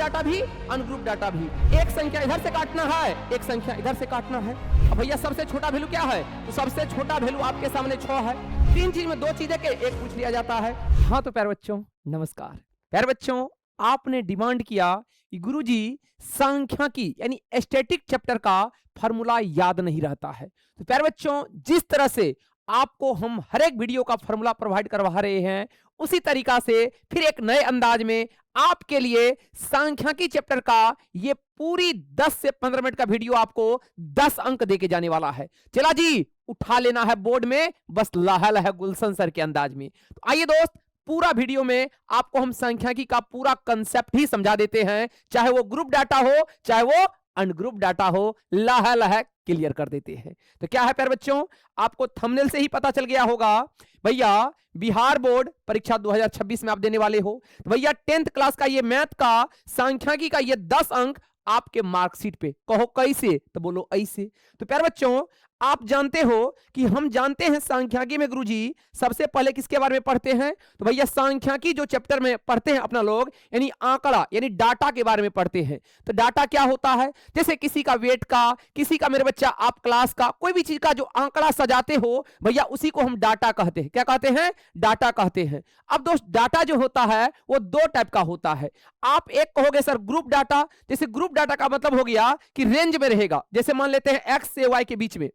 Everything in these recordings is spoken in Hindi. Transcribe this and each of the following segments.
डाटा भी अनग्रुप डाटा भी। एक संख्या इधर से काटना है, एक संख्या इधर से काटना है। अब भैया सबसे छोटा वैल्यू क्या है? तो सबसे छोटा वैल्यू आपके सामने 6 है। तीन चीज में दो चीजें के एक पूछ लिया जाता है। हाँ तो प्यारे बच्चों नमस्कार। प्यारे बच्चों आपने डिमांड किया कि गुरुजी सांख्यिकी यानी स्टैटिक चैप्टर का फॉर्मूला याद नहीं रहता है। तो प्यारे बच्चों जिस तरह से आपको हम हर एक वीडियो का फॉर्मूला प्रोवाइड करवा रहे हैं, उसी तरीका से फिर एक नए अंदाज में आपके लिए सांख्यिकी चैप्टर का ये पूरी 10 से 15 मिनट का वीडियो आपको 10 अंक देके जाने वाला है। चला जी उठा लेना है बोर्ड में, बस लहल है गुलशन सर के अंदाज में। तो आइए दोस्त पूरा वीडियो में आपको हम सांख्यिकी का पूरा कंसेप्ट ही समझा देते हैं, चाहे वो ग्रुप डाटा हो चाहे वो अनग्रुप डाटा हो, लह क्लियर कर देते हैं। तो क्या है प्यारे बच्चों, आपको थंबनेल से ही पता चल गया होगा भैया बिहार बोर्ड परीक्षा 2026 में आप देने वाले हो। तो भैया 10th क्लास का ये मैथ का सांख्यिकी का ये 10 अंक आपके मार्कशीट पे। कहो कैसे? तो बोलो ऐसे। तो प्यारे बच्चों आप जानते हो कि हम जानते हैं सांख्यिकी में गुरुजी सबसे पहले किसके बारे में पढ़ते हैं? तो भैया सांख्यिकी जो चैप्टर में पढ़ते हैं अपना लोग यानी आंकड़ा यानी डाटा के बारे में पढ़ते हैं। तो डाटा क्या होता है? जैसे किसी का वेट का, किसी का मेरे बच्चा आप क्लास का, कोई भी चीज का जो आंकड़ा सजाते हो भैया उसी को हम डाटा कहते हैं। क्या कहते हैं? डाटा कहते हैं। अब दोस्त डाटा जो होता है वो दो टाइप का होता है। आप एक कहोगे सर ग्रुप डाटा। जैसे ग्रुप डाटा का मतलब हो गया कि रेंज में रहेगा। जैसे मान लेते हैं एक्स से वाई के बीच में,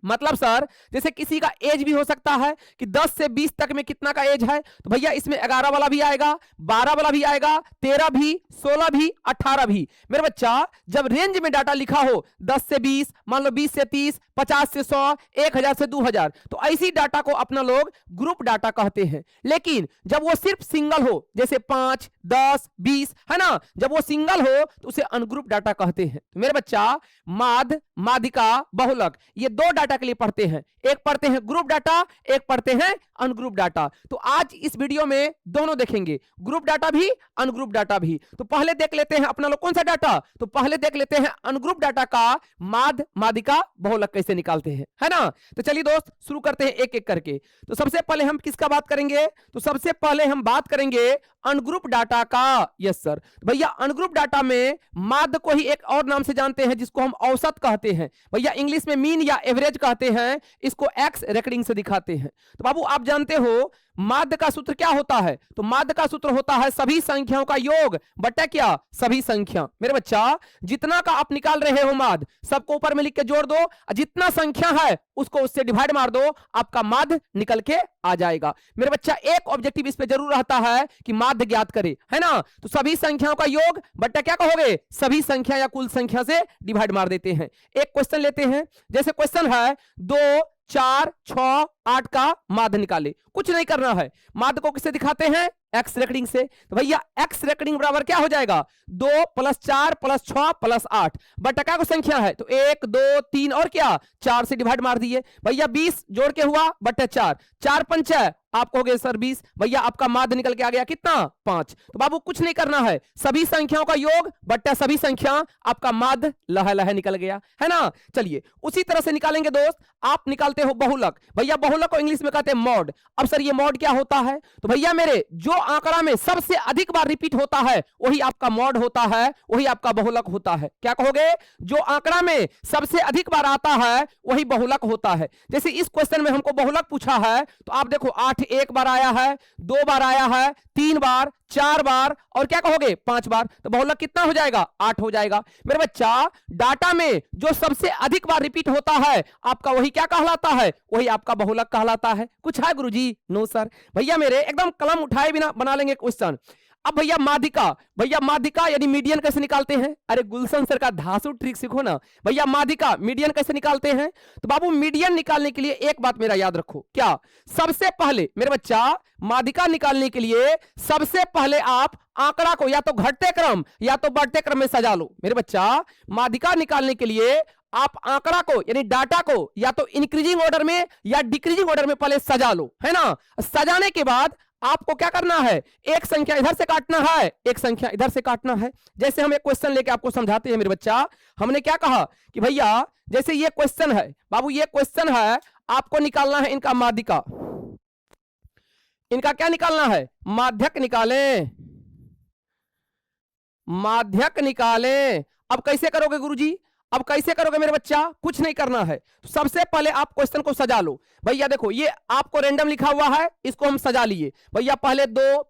मतलब सर जैसे किसी का एज भी हो सकता है कि 10 से 20 तक में कितना का एज है, तो भैया इसमें 11 वाला भी आएगा, 12 वाला भी आएगा, 13 भी, 16 भी, 18 भी। मेरे बच्चा जब रेंज में डाटा लिखा हो 10 से 20, मान लो 20 से 30, 50 से 100, 1000 से 2000, तो ऐसी डाटा को अपना लोग ग्रुप डाटा कहते हैं। लेकिन जब वो सिर्फ सिंगल हो जैसे 5, 10, 20 है ना, जब वो सिंगल हो तो उसे अनग्रुप डाटा कहते हैं। तो मेरे बच्चा माध्य, माध्यिका, बहुलक ये दो डाटा के लिए पढ़ते हैं। एक पढ़ते हैं ग्रुप डाटा, एक पढ़ते हैं अनग्रुप डाटा। तो आज इस वीडियो में दोनों देखेंगे, ग्रुप डाटा भी अनग्रुप डाटा भी। तो पहले देख लेते हैं अपना लोग कौन सा डाटा, तो पहले देख लेते हैं अनग्रुप डाटा का माध्य, माध्यिका, बहुलक कैसे निकालते हैं, है ना। तो चलिए दोस्त शुरू करते हैं एक एक करके। तो सबसे पहले हम किसका बात करेंगे? तो सबसे पहले हम बात करेंगे अनग्रुप डाटा का। Yes sir. भैया अनग्रुप डाटा में माध्य को ही एक और नाम से जानते हैं जिसको हम औसत कहते हैं। भैया इंग्लिश में मीन या एवरेज कहते हैं, इसको एक्स रेकरिंग से दिखाते हैं। तो बाबू आप जानते हो माध्य का सूत्र क्या होता है? तो माध्य का सूत्र होता है सभी संख्याओं का योग बटा क्या? सभी संख्या। मेरे बच्चा जितना का आप निकाल रहे हो माध्य, सबको ऊपर में लिख के जोड़ दो, जितना संख्या है उसको उससे डिवाइड मार दो, आपका माध्य निकल के आ जाएगा। मेरे बच्चा एक ऑब्जेक्टिव इस पे जरूर रहता है कि माध्य ज्ञात करे, है ना। तो सभी संख्याओं का योग बटा क्या कहोगे? सभी संख्या या कुल संख्या से डिवाइड मार देते हैं। एक क्वेश्चन लेते हैं, जैसे क्वेश्चन है 2, 4, 6, 8 का माध्य निकाले। कुछ नहीं करना है, माध्य को किससे दिखाते हैं? एक्स रेकरिंग से। तो भैया एक्स रेकरिंग बराबर क्या हो जाएगा? 2 + 4 + 6 + 8 बटा क्या को संख्या है? तो 1, 2, 3 और क्या 4 से डिवाइड मार दिए। भैया 20 जोड़ के हुआ बटा 4, 4 पंच है, आप कहोगे सर 20। भैया आपका माध्य निकल के आ गया कितना? 5। तो बाबू कुछ नहीं करना है, सभी संख्याओं का योग बटा सभी संख्या, आपका माध्य लह निकल गया, है ना। चलिए उसी तरह से निकालेंगे दोस्त। आप निकालते हो बहुलक। भैया बहुलक को इंग्लिश में कहते हैं मॉड। अब सर ये मॉड क्या होता है? तो भैया मेरे जो आंकड़ा में सबसे अधिक बार रिपीट होता है वही आपका मॉड होता है, वही आपका बहुलक होता है। क्या कहोगे? जो आंकड़ा में सबसे अधिक बार आता है वही बहुलक होता है। जैसे इस क्वेश्चन में हमको बहुलक पूछा है, तो आप देखो 8 एक बार आया है, 2 बार आया है, 3 बार, 4 बार और क्या कहोगे 5 बार। तो बहुलक कितना हो जाएगा? 8 हो जाएगा। मेरे बच्चा डाटा में जो सबसे अधिक बार रिपीट होता है आपका वही क्या कहलाता है? वही आपका बहुलक कहलाता है। कुछ है गुरुजी? No sir. भैया मेरे एकदम कलम उठाए बिना बना लेंगे क्वेश्चन। अब भैया माध्यिका, भैया माध्यिका यानी मीडियन कैसे निकालते हैं? अरे गुलशन सर का धांसू ट्रिक सीखो ना। भैया माध्यिका मीडियन कैसे निकालते हैं? तो बाबू मीडियन निकालने के लिए एक बात मेरा याद रखो, क्या? सबसे पहले मेरे बच्चा माध्यिका निकालने के लिए सबसे पहले आप आंकड़ा को या तो घटते क्रम या तो बढ़ते क्रम में सजा लो। मेरे बच्चा माध्यिका निकालने के लिए आप आंकड़ा को यानी डाटा को या तो इंक्रीजिंग ऑर्डर में या डिक्रीजिंग ऑर्डर में पहले सजा लो, है ना। सजाने के बाद आपको क्या करना है? एक संख्या इधर से काटना है, एक संख्या इधर से काटना है। जैसे हम एक क्वेश्चन लेके आपको समझाते हैं मेरे बच्चा। हमने क्या कहा कि भैया जैसे ये क्वेश्चन है, बाबू ये क्वेश्चन है, आपको निकालना है इनका माध्यिका। इनका क्या निकालना है? माध्यक निकालें। माध्यक निकालें। अब कैसे करोगे गुरुजी? अब कैसे करोगे मेरे बच्चा? कुछ नहीं करना है। तो सबसे पहले आप क्वेश्चन को सजा लो। भैया देखो, ये आपको रैंडम लिखा हुआ है, इसको हम सजा लिए भैया, पहले 2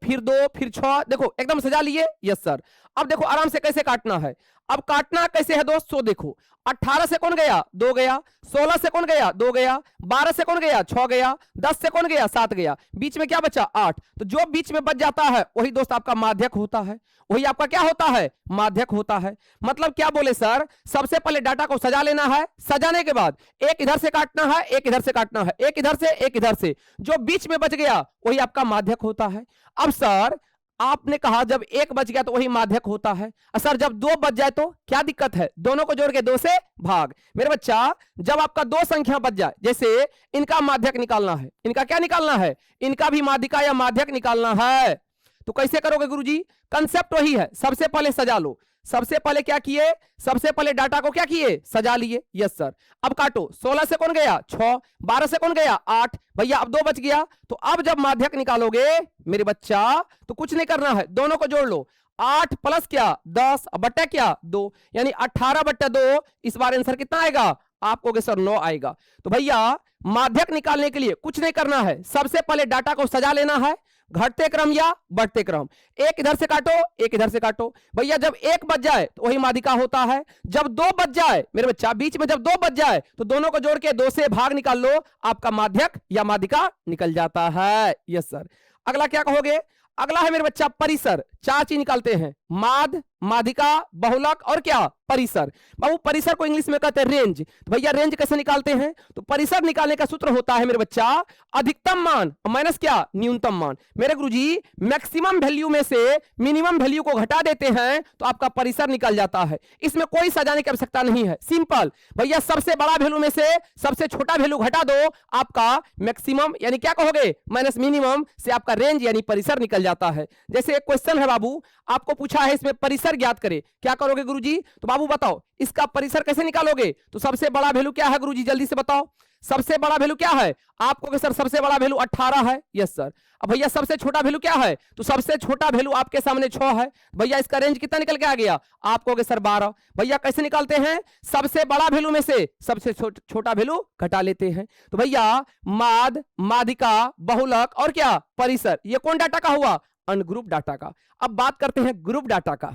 फिर 6, देखो एकदम सजा लिए। Yes sir. अब देखो आराम से कैसे काटना है। अब काटना कैसे है दोस्त, सो देखो 18 से कौन गया? 2 गया। 16 से कौन गया? 2 गया। 12 से कौन गया? 6 गया। 10 से कौन गया? 7 गया। बीच में क्या बचा? 8। तो जो बीच में बच जाता है वही दोस्त आपका माध्यक होता है, वही आपका क्या होता है? माध्यक होता है। मतलब क्या बोले सर? सबसे पहले डाटा को सजा लेना है, सजाने के बाद एक इधर से काटना है, एक इधर से काटना है, एक इधर से, एक इधर से, जो बीच में बच गया वही आपका माध्यक होता है। अब सर आपने कहा जब 1 बच गया तो वही माध्यक होता है। सर जब 2 बच जाए तो क्या दिक्कत है? दोनों को जोड़ के 2 से भाग। मेरे बच्चा जब आपका 2 संख्या बच जाए, जैसे इनका माध्यक निकालना है, इनका क्या निकालना है? इनका भी माध्यिका या माध्यक निकालना है। तो कैसे करोगे गुरुजी? कंसेप्ट वही है, सबसे पहले सजा लो। सबसे पहले क्या किए? सबसे पहले डाटा को क्या किए? सजा लिए। Yes sir. अब काटो, 16 से कौन गया? 6। 12 से कौन गया? 8। भैया अब 2 बच गया। तो अब जब माध्यक निकालोगे मेरे बच्चा तो कुछ नहीं करना है, दोनों को जोड़ लो। 8 प्लस क्या? 10 बट्टा क्या? 2, यानी 18/2। इस बार आंसर कितना आएगा? आपको सर 9 आएगा। तो भैया माध्यक निकालने के लिए कुछ नहीं करना है, सबसे पहले डाटा को सजा लेना है, घटते क्रम या बढ़ते क्रम। एक इधर से काटो, एक इधर से काटो। भैया जब 1 बच जाए तो वही माध्यिका होता है। जब 2 बच जाए मेरे बच्चा, बीच में जब 2 बच जाए तो दोनों को जोड़ के 2 से भाग निकाल लो, आपका माध्यक या माध्यिका निकल जाता है। Yes sir. अगला क्या कहोगे? अगला है मेरे बच्चा परिसर। 4 चीज निकालते हैं, माध, माध्यिका, बहुलक और क्या? परिसर। बाबू परिसर को इंग्लिश में कहते हैं रेंज। तो भैया रेंज कैसे निकालते हैं? तो परिसर निकालने का सूत्र होता है मेरे बच्चा अधिकतम मान माइनस क्या? न्यूनतम मान। मेरे गुरुजी मैक्सिमम वैल्यू में से मिनिमम वैल्यू को घटा देते हैं तो आपका परिसर निकल जाता है। इसमें कोई सजाने की आवश्यकता नहीं है, सिंपल। भैया सबसे बड़ा वैल्यू में से सबसे छोटा वैल्यू घटा दो, आपका मैक्सिमम यानी क्या कहोगे? माइनस मिनिमम से आपका रेंज यानी परिसर निकल जाता है। जैसे एक क्वेश्चन है बाबू, आपको पूछा है इसमें परिसर ज्ञात करे, क्या करोगे गुरुजी? तो बाबू बताओ इसका परिसर कैसे निकालोगे? तो सबसे बड़ा वैल्यू क्या है गुरुजी? जल्दी से बताओ, सबसे बड़ा वैल्यू क्या है? आपको सर सबसे बड़ा वैल्यू 18 है। Yes sir. अब भैया सबसे छोटा वैल्यू क्या है? तो सबसे छोटा वैल्यू आपके सामने 6 है। भैया इसका रेंज कितना निकल के आ गया? आपको सर 12। भैया कैसे निकालते हैं? सबसे बड़ा वैल्यू में से सबसे छोटा वैल्यू घटा लेते हैं। तो भैया माध, माध्यिका, बहुलक और क्या? परिसर। ये कौन डाटा का हुआ? अनग्रुप डाटा का। अब बात करते हैं ग्रुप डाटा का।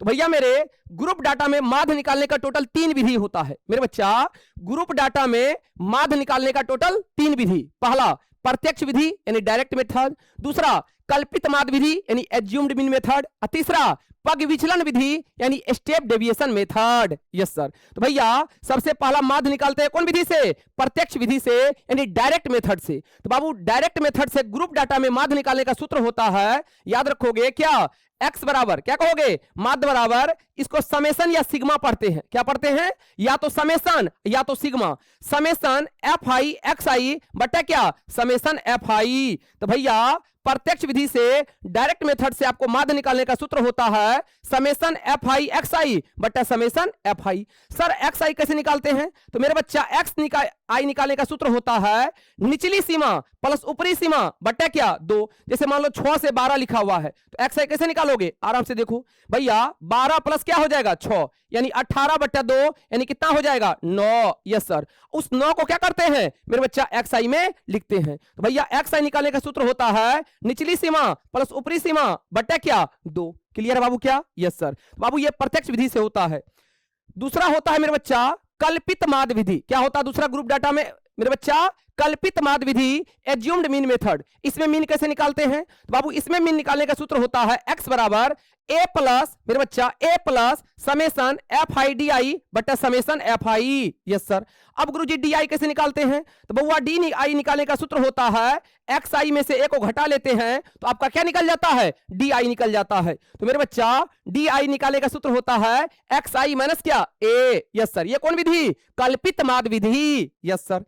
तो भैया मेरे ग्रुप डाटा में माध्य निकालने का टोटल 3 विधि होता है। मेरे बच्चा ग्रुप डाटा में माध्य निकालने का टोटल 3 विधि। पहला प्रत्यक्ष विधि यानी डायरेक्ट मेथड, दूसरा कल्पित माध्य विधि यानी एज्यूम्ड मीन मेथड, और तीसरा पग विचलन विधि यानी step deviation method. Yes sir. तो भैया सबसे पहला माध्य निकालते हैं कौन विधि से? प्रत्यक्ष विधि से यानी डायरेक्ट मेथड से। तो बाबू डायरेक्ट मेथड से ग्रुप डाटा में माध्य निकालने का सूत्र होता है, याद रखोगे क्या? x बराबर क्या कहोगे? माध्य बराबर, इसको समेशन या सिग्मा पढ़ते हैं। क्या पढ़ते हैं? या तो समेशन या तो सिग्मा। समेशन fi xi बटा क्या? Summation fi। तो भैया प्रत्यक्ष विधि से डायरेक्ट मेथड से आपको माध्य निकालने का सूत्र होता है समेशन fi xi बटा समेशन fi। सर xi कैसे निकालते हैं? तो मेरे बच्चा i निकालने का सूत्र होता है निचली सीमा प्लस ऊपरी सीमा बटा क्या? 2। जैसे मान लो 6 से 12 लिखा हुआ है तो xi कैसे निकालोगे? आराम से देखो भैया 12 प्लस क्या हो जाएगा? 6, यानी 18/2 यानी कितना हो जाएगा? 9। Yes sir. उस 9 को क्या करते हैं मेरे बच्चा? xi में लिखते हैं। तो भैया xi निकालने का सूत्र होता है निचली सीमा प्लस ऊपरी सीमा बटा क्या? 2। क्लियर है बाबू क्या? Yes sir. बाबू ये प्रत्यक्ष विधि से होता है। दूसरा होता है मेरे बच्चा कल्पित माध्य विधि। क्या होता है दूसरा ग्रुप डाटा में मेरे बच्चा? कल्पित माध्य विधि एज्यूम्ड मीन मेथड। इसमें मीन कैसे निकालते हैं? तो बाबू इसमें मीन निकालने का सूत्र होता है x बराबर a प्लस मेरे बच्चा a plus summation fi di बटा समेशन fi। Yes sir. अब गुरुजी di कैसे निकालते हैं? तो बउआ डी आई निकालने का सूत्र होता है xi में से a को घटा लेते हैं तो आपका क्या निकल जाता है? di निकल जाता है। तो मेरे बच्चा di निकालने का सूत्र होता है xi माइनस क्या? a। Yes sir. ये कौन विधि? कल्पित माध्य विधि। Yes sir.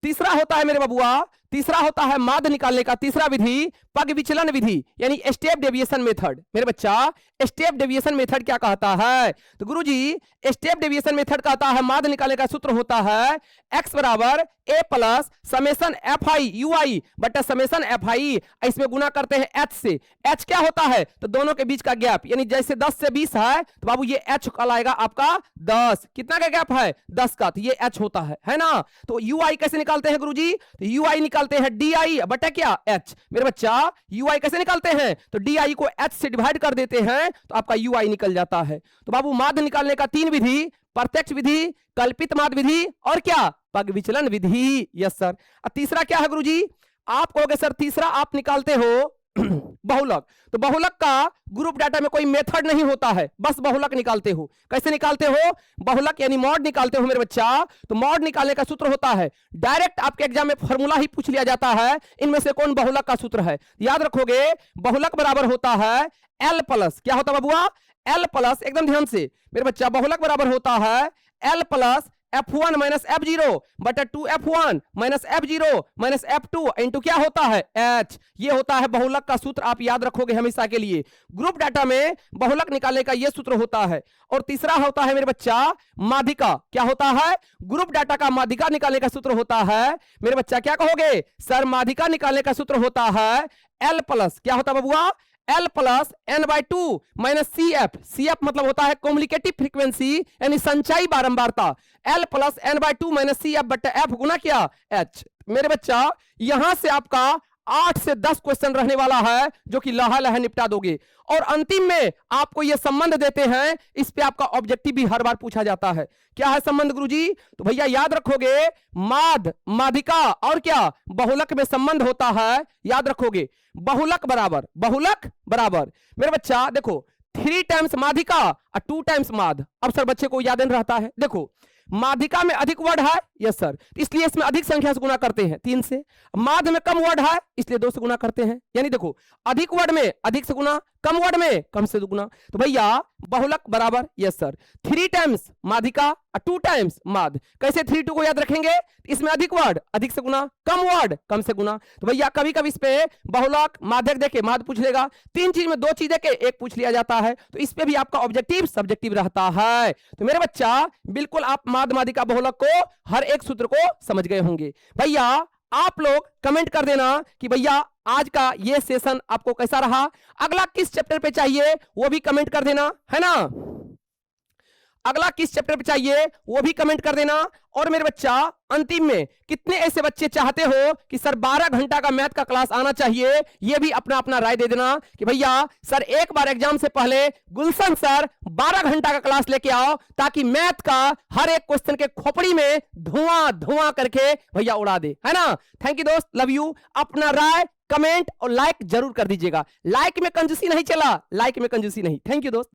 तीसरा होता है मेरे बबुआ तीसरा होता है माध्य निकालने का तीसरा विधि पग विचलन विधि, यानी स्टेप डेविएशन मेथड। मेरे बच्चा स्टेप डेविएशन मेथड क्या कहता है? तो गुरुजी स्टेप डेविएशन मेथड कहता है माध्य निकालने का सूत्र होता है x बराबर a plus summation F I U I बटा समेशन एफ आई, इसमें गुना करते हैं h से। h क्या होता है? तो दोनों के बीच का गैप, यानी जैसे 10 से 20 है तो बाबू ये h कहलाएगा आपका 10। कितना का गैप है? 10 का, तो ये h होता है ना। तो यू आई कैसे निकालते हैं गुरुजी? तो यू आई निकालते हैं डी आई बटा क्या h। मेरे बच्चा यू आई कैसे निकालते हैं? तो डी आई को h से डिवाइड कर देते हैं तो आपका यू आई निकल जाता है। तो बाबू माध्य निकालने का 3 विधि, प्रत्यक्ष विधि, कल्पित माध्य विधि और क्या पग विचलन विधि। Yes sir. तीसरा क्या है गुरुजी? आप कहोगे सर तीसरा आप निकालते हो बहुलक। तो बहुलक का ग्रुप डाटा में कोई मेथड नहीं होता है, बस बहुलक निकालते हो। कैसे निकालते हो? बहुलक यानी मॉड निकालते हो मेरे बच्चा। तो मॉड निकालने का सूत्र होता है, डायरेक्ट आपके एग्जाम में फॉर्मूला ही पूछ लिया जाता है, इनमें से कौन बहुलक का सूत्र है। याद रखोगे बहुलक बराबर होता है एल प्लस, क्या होता है बबुआ? एल प्लस, एकदम ध्यान से मेरे बच्चा, बहुलक बराबर होता है L plus F1 minus F0 बटा 2F1 minus F0 minus F2 into क्या होता है? H। ये होता है बहुलक का सूत्र, आप याद रखोगे हमेशा के लिए। ग्रुप डाटा में बहुलक निकालने का ये सूत्र होता है। और तीसरा होता है मेरे बच्चा माध्यिका। क्या होता है? ग्रुप डाटा का माध्यिका निकालने का सूत्र होता है मेरे बच्चा, क्या कहोगे सर? माध्यिका निकालने का सूत्र होता है L प्लस, क्या होता है बबुआ? L plus n/2 minus CF। CF मतलब होता है कॉम्युनिकेटिव फ्रीक्वेंसी, यानी संचाई बारंबारता। L plus n/2 minus CF बटा F गुना क्या H। मेरे बच्चा यहां से आपका 8 से 10 क्वेश्चन रहने वाला है जो कि लहा लहा निपटा दोगे। और अंतिम में आपको ये संबंध देते हैं, इस पे आपका ऑब्जेक्टिव भी हर बार पूछा जाता है। क्या है संबंध गुरुजी? तो भैया याद रखोगे माध्य, माध्यिका और क्या बहुलक में संबंध होता है। याद रखोगे बहुलक बराबर मेरे बच्चा देखो 3 टाइम्स माध्यिका और 2 टाइम्स माध्य। अब सर बच्चे को याद नहीं रहता है। देखो माध्यिका में अधिक वर्ड है, यस सर, इसलिए इसमें अधिक संख्या से गुना करते हैं 3 से। माध्य में कम वर्ड है इसलिए 2 से गुना करते हैं। यानी देखो अधिक वर्ड में अधिक से गुना, कम वर्ड में कम से गुना। तो भैया बहुलक बराबर यस सर 3 टाइम्स माध्यिका और 2 टाइम्स माध्य। कैसे 3 2 को याद रखेंगे? इसमें अधिक वर्ड अधिक से गुना, कम वर्ड कम से गुना। तो भैया कभी कभी इस पे बहुलक माध्यक देके माध्य पूछ लेगा, 3 चीज में 2 चीज देके 1 पूछ लिया जाता है। तो इस पे भी आपका ऑब्जेक्टिव सब्जेक्टिव रहता है। तो मेरे बच्चा बिल्कुल आप माध्य माध्यिका बहुलक को हर एक सूत्र को समझ गए होंगे। भैया आप लोग कमेंट कर देना कि भैया आज का ये सेशन आपको कैसा रहा, अगला किस चैप्टर पे चाहिए वो भी कमेंट कर देना, है ना। अगला किस चैप्टर पे चाहिए वो भी कमेंट कर देना। और मेरे बच्चा अंतिम में कितने ऐसे बच्चे चाहते हो कि सर 12 घंटा का मैथ का क्लास आना चाहिए, ये भी अपना अपना राय दे देना कि भैया सर एक बार एग्जाम से पहले गुलशन सर 12 घंटा का क्लास लेके आओ ताकि मैथ का हर एक क्वेश्चन के खोपड़ी में धुआं धुआं करके भैया उड़ा दे, है ना। थैंक यू दोस्त, लव यू। अपना राय कमेंट और लाइक जरूर कर दीजिएगा। लाइक में कंजूसी नहीं चला, लाइक में कंजूसी नहीं। थैंक यू दोस्त।